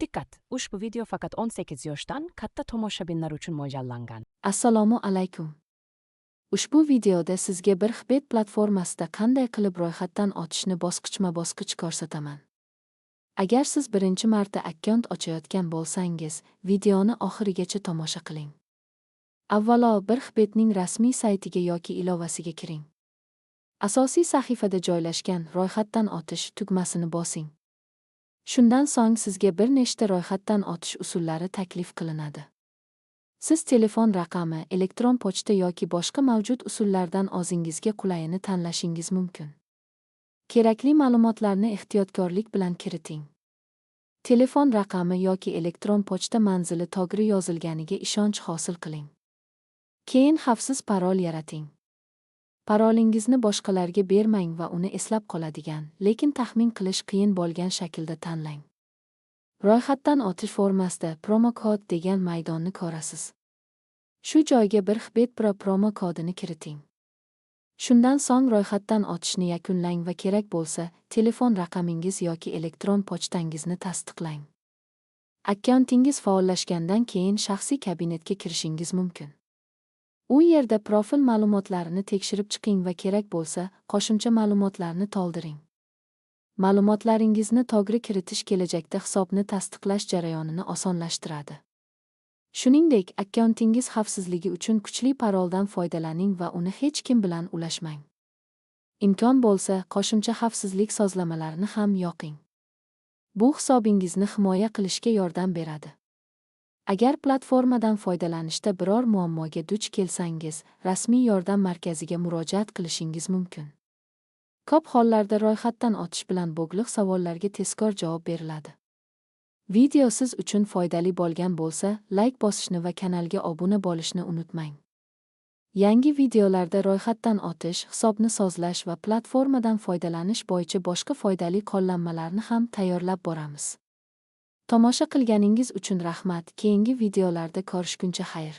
Dikkat! Ushbu video faqat 18 yoshdan katta tomoshabinlar uchun mo'ljallangan. Assalomu alaykum. Ushbu videoda sizga bir Xbet platformasida qanday qilib ro'yxatdan o'tishni bosqichma-bosqich ko'rsataman. Agar siz birinchi marta akkaunt ochayotgan bo'lsangiz, videoni oxirigacha tomosha qiling. Avvalo, bir Xbetning rasmiy saytiga yoki ilovasiga kiring. Asosiy sahifada joylashgan ro'yxatdan o'tish tugmasini bosing. Shundan so'ng sizga bir nechta ro'yxatdan o'tish usullari taklif qilinadi. Siz telefon raqami, elektron pochta yoki boshqa mavjud usullardan o'zingizga qulayini tanlashingiz mumkin. Kerakli ma'lumotlarni ehtiyotkorlik bilan kiriting. Telefon raqami yoki elektron pochta manzili to'g'ri yozilganiga ishonch hosil qiling. Keyin xavfsiz parol yarating. Parolingizni boshqalarga bermang va uni eslab qoladigan, lekin taxmin qilish qiyin bo'lgan shaklda tanlang. Ro'yxatdan o'tish formasida promo kod degan maydonni ko'rasiz. Shu joyga bir Xbet Pro promo kodini kiriting. Shundan so'ng ro'yxatdan o'tishni yakunlang va kerak bo'lsa, telefon raqamingiz yoki elektron pochtangizni tasdiqlang. Akkauntingiz faollashgandan keyin shaxsiy kabinetga kirishingiz mumkin. U yerda profil ma'lumotlarini tekshirib chiqing va kerak bo'lsa, qo'shimcha ma'lumotlarni to'ldiring. Ma'lumotlaringizni to'g'ri kiritish kelajakda hisobni tasdiqlash jarayonini osonlashtiradi. Shuningdek, akkauntingiz xavfsizligi uchun kuchli paroldan foydalaning va uni hech kim bilan ulashmang. Imkon bo'lsa, qo'shimcha xavfsizlik sozlamalarini ham yoqing. Bu hisobingizni himoya qilishga yordam beradi. Agar platformadan foydalanishda biror muammoga duch kelsangiz, rasmiy yordam markaziga murojaat qilishingiz mumkin. Ko'p hollarda ro'yxatdan o'tish bilan bog'liq savollarga tezkor javob beriladi. Video siz uchun foydali bo'lgan bo'lsa, like bosishni va kanalga obuna bo'lishni unutmang. Yangi videolarda ro'yxatdan o'tish, hisobni sozlash va platformadan foydalanish bo'yicha boshqa foydali qo'llanmalarni ham tayyorlab boramiz. Tomosha qilganingiz uchun rahmat. Keyingi videolarda ko'rishguncha xayr.